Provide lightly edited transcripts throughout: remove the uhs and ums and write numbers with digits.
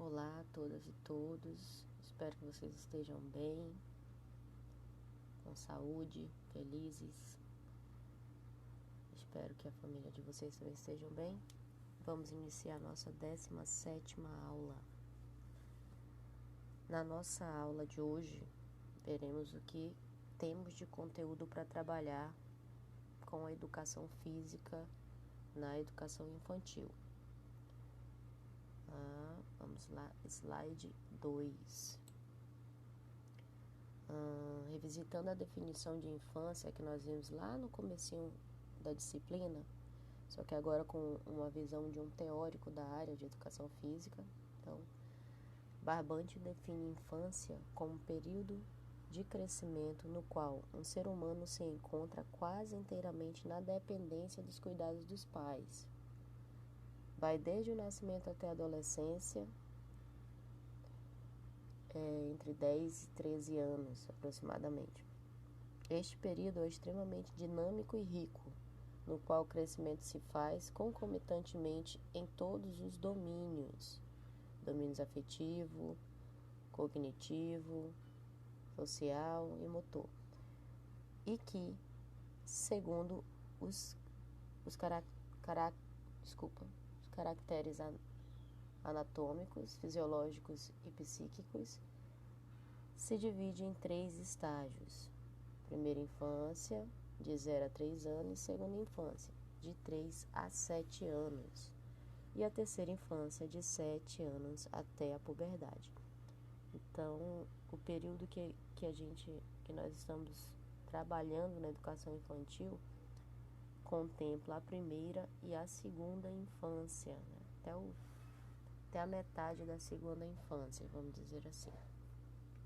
Olá a todas e todos, espero que vocês estejam bem, com saúde, felizes. Espero que a família de vocês também estejam bem. Vamos iniciar nossa 17ª aula. Na nossa aula de hoje, veremos o que temos de conteúdo para trabalhar com a educação física na educação infantil. Vamos lá, slide 2. Revisitando a definição de infância que nós vimos lá no comecinho da disciplina, só que agora com uma visão de um teórico da área de educação física. Então, Barbante define infância como um período de crescimento no qual um ser humano se encontra quase inteiramente na dependência dos cuidados dos pais. Vai desde o nascimento até a adolescência, entre 10 e 13 anos aproximadamente. Este período é extremamente dinâmico e rico, no qual o crescimento se faz concomitantemente em todos os domínios afetivo, cognitivo, social e motor, e que, segundo os caracteres anatômicos, fisiológicos e psíquicos, se divide em 3 estágios: primeira infância, de 0 a 3 anos, e segunda infância, de 3 a 7 anos, e a terceira infância, de 7 anos até a puberdade. Então, o período que nós estamos trabalhando na educação infantil contempla a primeira e a segunda infância, né? Até a metade da segunda infância, vamos dizer assim.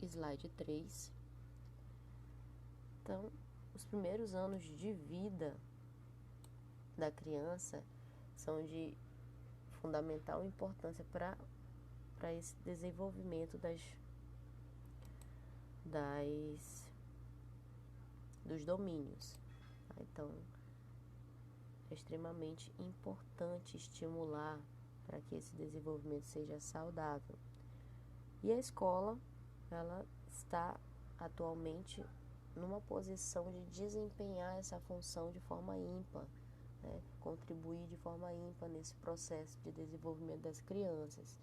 Slide 3. Então, os primeiros anos de vida da criança são de fundamental importância para esse desenvolvimento dos domínios. Então, é extremamente importante estimular para que esse desenvolvimento seja saudável. E a escola, ela está atualmente numa posição de desempenhar essa função de forma ímpar, né? Contribuir de forma ímpar nesse processo de desenvolvimento das crianças,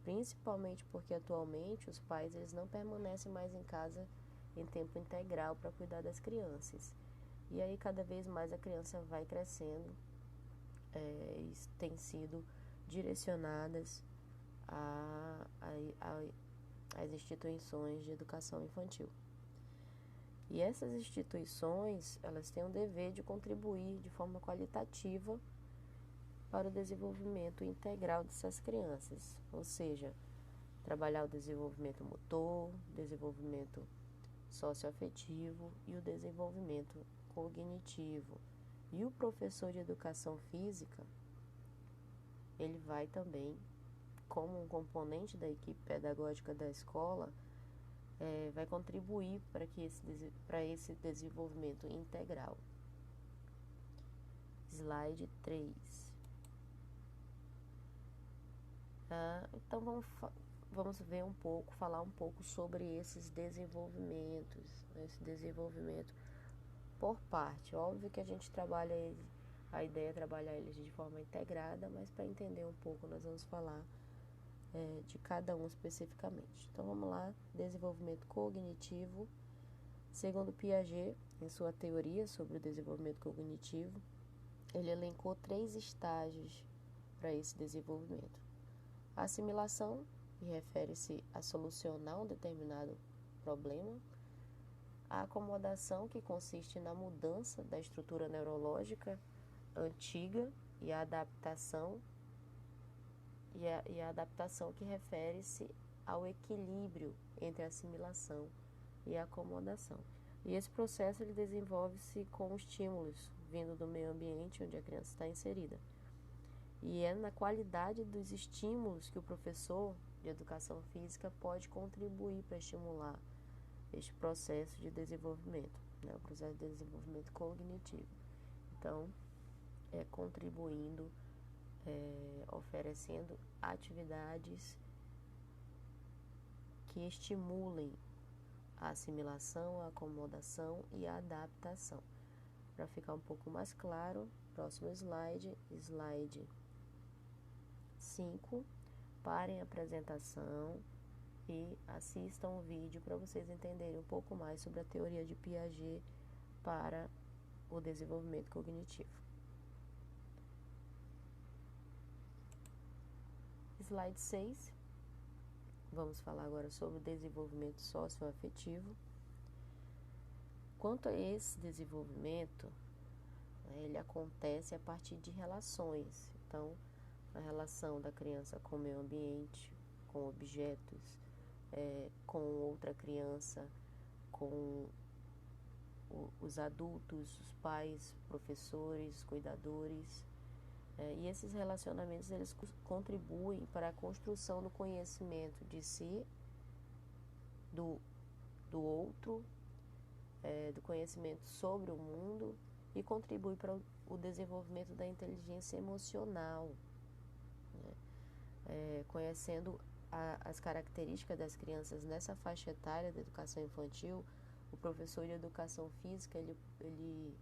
principalmente porque atualmente os pais eles não permanecem mais em casa em tempo integral para cuidar das crianças. E aí cada vez mais a criança vai crescendo, e tem sido direcionadas às instituições de educação infantil. E essas instituições, elas têm o dever de contribuir de forma qualitativa para o desenvolvimento integral dessas crianças, ou seja, trabalhar o desenvolvimento motor, desenvolvimento socioafetivo e o desenvolvimento cognitivo. E o professor de educação física, ele vai também, como um componente da equipe pedagógica da escola, vai contribuir para esse desenvolvimento integral. Slide 3. Então vamos ver falar um pouco sobre esses desenvolvimentos, esse desenvolvimento por parte. Óbvio que a gente trabalha ele, a ideia é trabalhar eles de forma integrada, mas para entender um pouco nós vamos falar de cada um especificamente. Então vamos lá, desenvolvimento cognitivo. Segundo Piaget, em sua teoria sobre o desenvolvimento cognitivo, ele elencou 3 estágios para esse desenvolvimento. A assimilação, que refere-se a solucionar um determinado problema. A acomodação, que consiste na mudança da estrutura neurológica antiga, e a adaptação, que refere-se ao equilíbrio entre a assimilação e a acomodação. E esse processo ele desenvolve-se com estímulos vindo do meio ambiente onde a criança está inserida. E é na qualidade dos estímulos que o professor de educação física pode contribuir para estimular este processo de desenvolvimento, né? O processo de desenvolvimento cognitivo. Então, contribuindo, oferecendo atividades que estimulem a assimilação, a acomodação e a adaptação. Para ficar um pouco mais claro, próximo slide, slide 5. Parem a apresentação e assistam o vídeo para vocês entenderem um pouco mais sobre a teoria de Piaget para o desenvolvimento cognitivo. Slide 6. Vamos falar agora sobre o desenvolvimento socioafetivo. Quanto a esse desenvolvimento, ele acontece a partir de relações. Então, a relação da criança com o meio ambiente, com objetos, com outra criança, com os adultos, os pais, professores, cuidadores. E esses relacionamentos eles contribuem para a construção do conhecimento de si, do outro, do conhecimento sobre o mundo e contribui para o desenvolvimento da inteligência emocional, né? Conhecendo as características das crianças nessa faixa etária da educação infantil, o professor de educação física ele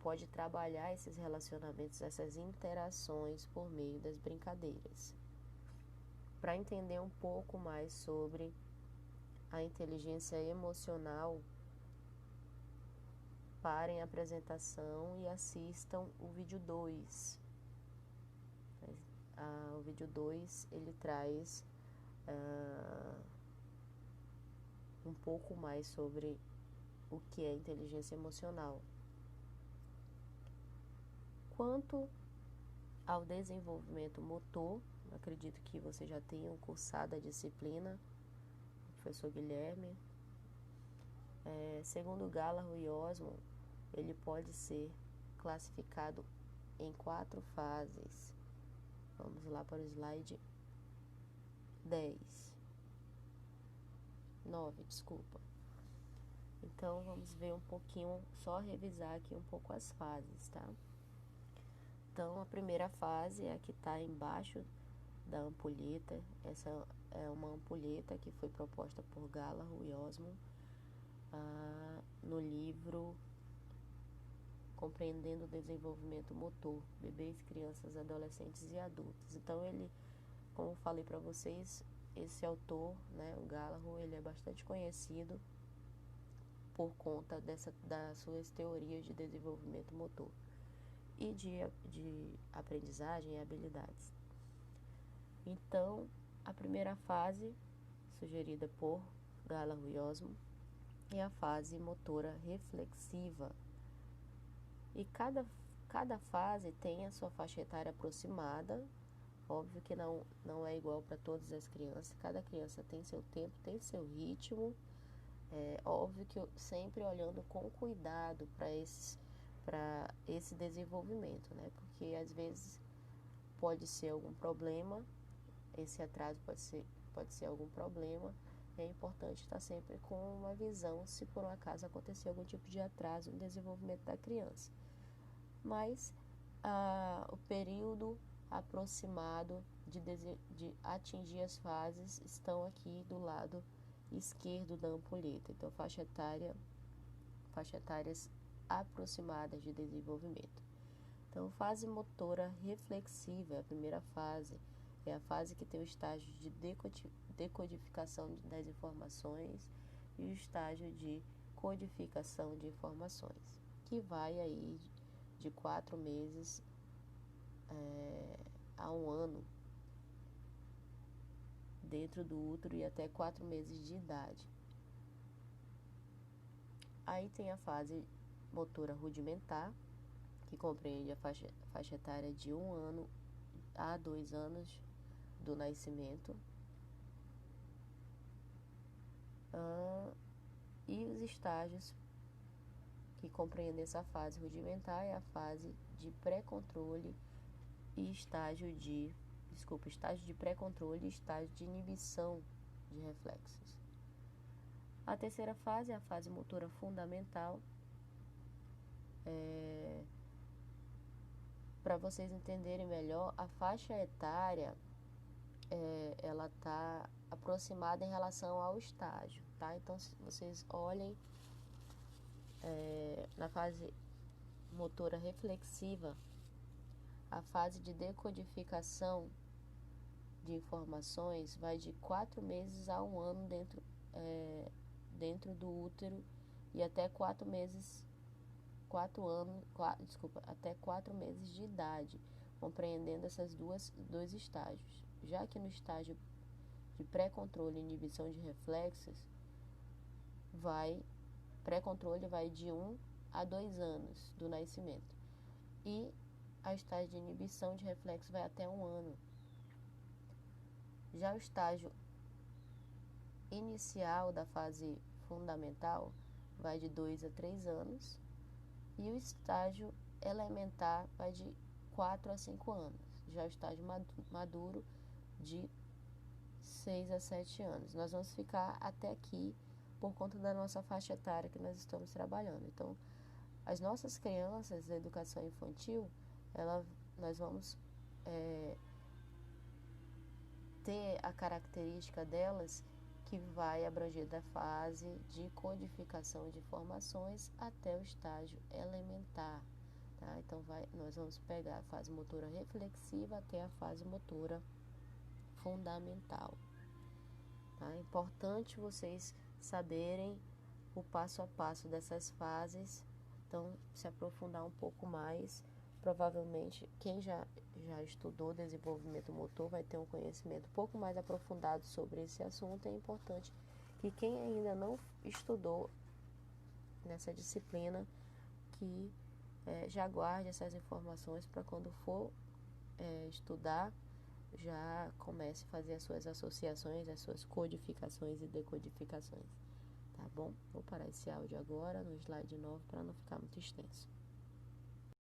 pode trabalhar esses relacionamentos, essas interações por meio das brincadeiras. Para entender um pouco mais sobre a inteligência emocional, parem a apresentação e assistam o vídeo 2. O vídeo 2 ele traz um pouco mais sobre o que é inteligência emocional. Quanto ao desenvolvimento motor, acredito que vocês já tenham cursado a disciplina, professor Guilherme. Segundo Gallagher e Osmond, ele pode ser classificado em 4 fases. Vamos lá para o slide 9, desculpa. Então, vamos ver um pouquinho, só revisar aqui um pouco as fases, tá? Então, a primeira fase é a que está embaixo da ampulheta. Essa é uma ampulheta que foi proposta por Gallagher e Osmond no livro Compreendendo o Desenvolvimento Motor, Bebês, Crianças, Adolescentes e Adultos. Então, ele, como falei para vocês, esse autor, né, o Gallagher, ele é bastante conhecido por conta das suas teorias de desenvolvimento motor e de aprendizagem e habilidades. Então, a primeira fase, sugerida por Gallagher e Osmond, é a fase motora reflexiva. E cada fase tem a sua faixa etária aproximada. Óbvio que não é igual para todas as crianças. Cada criança tem seu tempo, tem seu ritmo. Óbvio que sempre olhando com cuidado para esse desenvolvimento, né? Porque às vezes pode ser algum problema, esse atraso pode ser algum problema. É importante estar sempre com uma visão se por um acaso acontecer algum tipo de atraso no desenvolvimento da criança. Mas o período aproximado de atingir as fases estão aqui do lado esquerdo da ampulheta. Então, faixa etárias aproximadas de desenvolvimento. Então, fase motora reflexiva é a primeira fase. É a fase que tem o estágio de decodificação das informações e o estágio de codificação de informações, que vai aí de 4 meses a 1 ano dentro do útero e até 4 meses de idade. Aí tem a fase motora rudimentar, que compreende a faixa etária de 1 ano a 2 anos do nascimento. E os estágios que compreendem essa fase rudimentar é a fase de pré-controle e estágio de pré-controle e estágio de inibição de reflexos. A terceira fase é a fase motora fundamental. Para vocês entenderem melhor, a faixa etária ela está aproximada em relação ao estágio, tá? Então, se vocês olhem na fase motora reflexiva, a fase de decodificação de informações vai de 4 meses a 1 ano dentro do útero e até 4 meses, até 4 meses de idade, compreendendo dois estágios. Já que no estágio de pré-controle e inibição de reflexos, pré-controle vai de 1 a 2 anos do nascimento. E a estágio de inibição de reflexo vai até 1 ano. Já o estágio inicial da fase fundamental vai de 2 a 3 anos. E o estágio elementar vai de 4 a 5 anos. Já o estágio maduro de 6 a 7 anos. Nós vamos ficar até aqui por conta da nossa faixa etária que nós estamos trabalhando. Então, as nossas crianças da educação infantil, nós vamos ter a característica delas que vai abranger da fase de codificação de informações até o estágio elementar. Tá? Então, nós vamos pegar a fase motora reflexiva até a fase motora fundamental. Tá? É importante vocês saberem o passo a passo dessas fases. Então, se aprofundar um pouco mais, provavelmente quem já estudou desenvolvimento motor vai ter um conhecimento um pouco mais aprofundado sobre esse assunto. É importante que quem ainda não estudou nessa disciplina, que já guarde essas informações para quando for estudar, já comece a fazer as suas associações, as suas codificações e decodificações. Tá bom? Vou parar esse áudio agora no slide 9 para não ficar muito extenso.